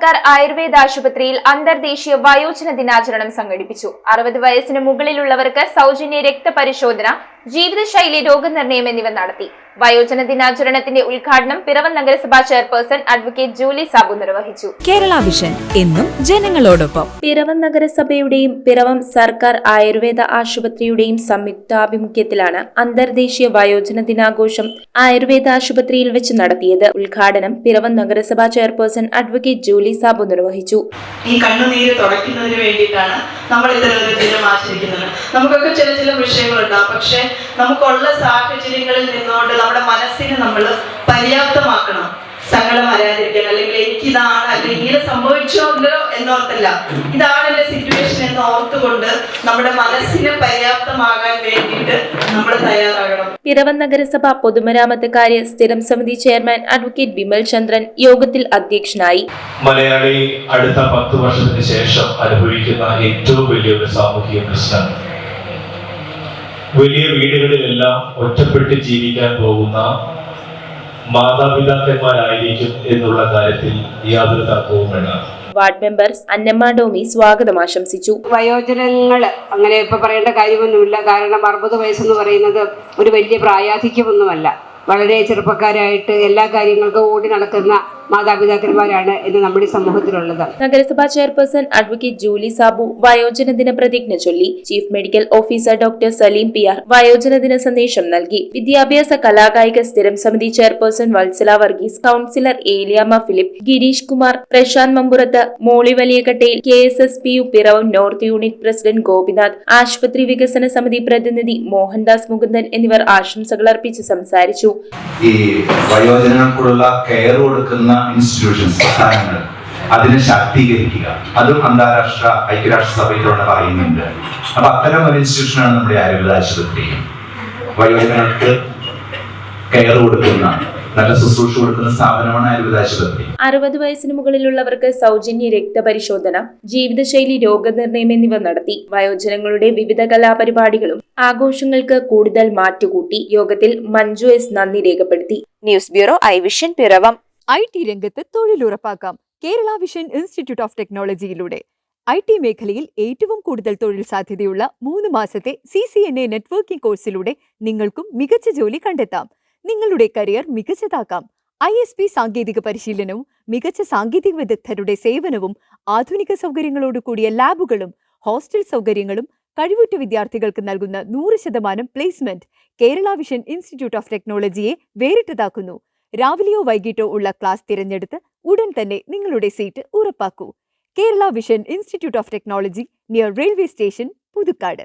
സർക്കാർ ആയുർവേദ ആശുപത്രിയിൽ അന്തർദേശീയ വയോജന ദിനാചരണം സംഘടിപ്പിച്ചു. 60 വയസ്സിന് മുകളിലുള്ളവർക്ക് സൗജന്യ രക്തപരിശോധന, ജീവിതശൈലി രോഗനിർണയം എന്നിവ നടത്തി. വയോജന ദിനാചരണത്തിന്റെ ഉദ്ഘാടനം പിറവം നഗരസഭാ ചെയർപേഴ്സൺ അഡ്വക്കേറ്റ് ജൂലി സാബു നിർവഹിച്ചു. കേരള വിഷൻ എന്നും ജനങ്ങളോടൊപ്പം. പിറവം നഗരസഭയുടെയും പിറവം സർക്കാർ ആയുർവേദ ആശുപത്രിയുടെയും സംയുക്താഭിമുഖ്യത്തിലാണ് അന്തർദേശീയ വയോജന ദിനാഘോഷം ആയുർവേദ ആശുപത്രിയിൽ വെച്ച് നടത്തിയത്. ഉദ്ഘാടനം പിറവം നഗരസഭാ ചെയർപേഴ്സൺ അഡ്വക്കേറ്റ് ജൂലി സാബു നിർവഹിച്ചു. ഈ കണ്ണുനീര് തുടയ്ക്കുന്നതിന് വേണ്ടിയിട്ടാണ് നമ്മൾ ഇത്തരമൊരു ദിനം ആചരിക്കുന്നത്. നമുക്കൊക്കെ ചില വിഷയങ്ങളുണ്ടാകും, പക്ഷെ നമുക്കുള്ള സാഹചര്യങ്ങളിൽ നിന്നുകൊണ്ട് നമ്മുടെ മനസ്സിനെ നമ്മൾ പര്യാപ്തമാക്കണം. സങ്കടം വരാതിരിക്കാൻ, അല്ലെങ്കിൽ എനിക്കിതാണ്, അല്ലെങ്കിൽ ഇങ്ങനെ സംഭവിച്ചോല്ലോ എന്നോർത്തല്ല, ഇതാണ് എന്റെ സിറ്റുവേഷൻ എന്ന് ഓർത്തുകൊണ്ട് നമ്മുടെ മനസ്സിനെ പര്യാപ്തമാകാൻ വേണ്ടിയിട്ട് നമ്മൾ തയ്യാറാകണം. പിറവം നഗരസഭ പൊതുമരാമത്ത് കാര്യ സ്ഥിരം സമിതി ചെയർമാൻ അഡ്വക്കേറ്റ് വിമൽ ചന്ദ്രൻ യോഗത്തിൽ അധ്യക്ഷനായി. മലയാളി അടുത്ത 10 വർഷത്തിന് ശേഷം അനുഭവിക്കുന്ന ഏറ്റവും വലിയൊരു സാമൂഹിക പ്രശ്നം വലിയ വീടുകളിലെല്ലാം ഒറ്റപ്പെട്ട് ജീവിക്കാൻ പോകുന്ന മാതാപിതാക്കന്മാരായിരിക്കും എന്നുള്ള കാര്യത്തിൽ യാതൊരു തർക്കവും വേണ്ട. വാർഡ് മെമ്പർ അന്നമ്മ ഡോമി സ്വാഗതം ആശംസിച്ചു. വയോജനങ്ങൾ അങ്ങനെ ഇപ്പൊ പറയേണ്ട കാര്യമൊന്നുമില്ല. കാരണം 60 വയസ്സെന്ന് പറയുന്നത് ഒരു വലിയ പ്രായാധിക്യമൊന്നുമല്ല. വളരെ ചെറുപ്പക്കാരായിട്ട് എല്ലാ കാര്യങ്ങൾക്കും ഓടി നടക്കുന്ന മാതാപിതാക്കന്മാരാണ് ഇന്ന് നമ്മുടെ സമൂഹത്തിലുള്ളത്. നഗരസഭാ ചെയർപേഴ്സൺ അഡ്വക്കേറ്റ് ജൂലി സാബു വയോജന ദിന പ്രതിജ്ഞ ചൊല്ലി. Chief medical officer doctor Saleem PR വയോജന ദിന സന്ദേശം നൽകി. വിദ്യാഭ്യാസ കലാകായിക സ്ഥിരം സമിതി chairperson Vatsala Varghese, councillor Eliyamma Philip, Girish Kumar, Prashanth Mampurath, Molly Valiyakattayil, KSSPU Piravom north unit president Gopinath, ആശുപത്രി വികസന സമിതി പ്രതിനിധി മോഹൻദാസ് മുകുന്ദൻ എന്നിവർ ആശംസകൾ അർപ്പിച്ച് സംസാരിച്ചു. ഈ വയോജനങ്ങൾക്കുള്ള കെയർ കൊടുക്കുന്ന ഇൻസ്റ്റിറ്റ്യൂഷൻസ്, സ്ഥാപനങ്ങൾ, അതിനെ ശാക്തീകരിക്കുക, അതും അന്താരാഷ്ട്ര ഐക്യരാഷ്ട്രസഭയിലൂടെ പറയുന്നുണ്ട്. അപ്പൊ അത്തരം ഒരു ഇൻസ്റ്റിറ്റ്യൂഷനാണ് നമ്മുടെ ആയുർവേദ ആശുപത്രി. വയോജനങ്ങൾക്ക് കെയർ കൊടുക്കുന്ന, നല്ല ശുശ്രൂഷ കൊടുക്കുന്ന സ്ഥാപനമാണ് ആയുർവേദ ആശുപത്രി. 60 വയസ്സിന് മുകളിലുള്ളവർക്ക് സൗജന്യ രക്തപരിശോധന, ജീവിതശൈലി രോഗനിർണയം എന്നിവ നടത്തി. വയോജനങ്ങളുടെ വിവിധ കലാപരിപാടികളും ആഘോഷങ്ങൾക്ക് കൂടുതൽ മാറ്റുകൂട്ടി. യോഗത്തിൽ മഞ്ജു S നന്ദി രേഖപ്പെടുത്തി. News bureau I Vision Piravom. IT രംഗത്ത് തൊഴിലുറപ്പാക്കാം കേരള വിഷൻ ഇൻസ്റ്റിറ്റ്യൂട്ട് ഓഫ് ടെക്നോളജിയിലൂടെ. IT മേഖലയിൽ ഏറ്റവും കൂടുതൽ തൊഴിൽ സാധ്യതയുള്ള 3 മാസത്തെ CCNA നെറ്റ്വർക്കിംഗ് കോഴ്സിലൂടെ നിങ്ങൾക്കും മികച്ച ജോലി കണ്ടെത്താം. നിങ്ങളുടെ കരിയർ മികച്ചതാക്കാം. ISP സാങ്കേതിക പരിശീലനവും മികച്ച സാങ്കേതിക വിദഗ്ധരുടെ സേവനവും ആധുനിക സൗകര്യങ്ങളോട് കൂടിയ ലാബുകളും ഹോസ്റ്റൽ സൗകര്യങ്ങളും കഴിവുറ്റ വിദ്യാർത്ഥികൾക്ക് നൽകുന്ന 100% placement Kerala vision institute of ടെക്നോളജിയെ വേറിട്ടതാക്കുന്നു. രാവിലെയോ വൈകിട്ടോ ഉള്ള ക്ലാസ് തിരഞ്ഞെടുത്ത് ഉടൻ തന്നെ നിങ്ങളുടെ സീറ്റ് ഉറപ്പാക്കൂ. Kerala vision institute of technology, near railway station, Puthukkad.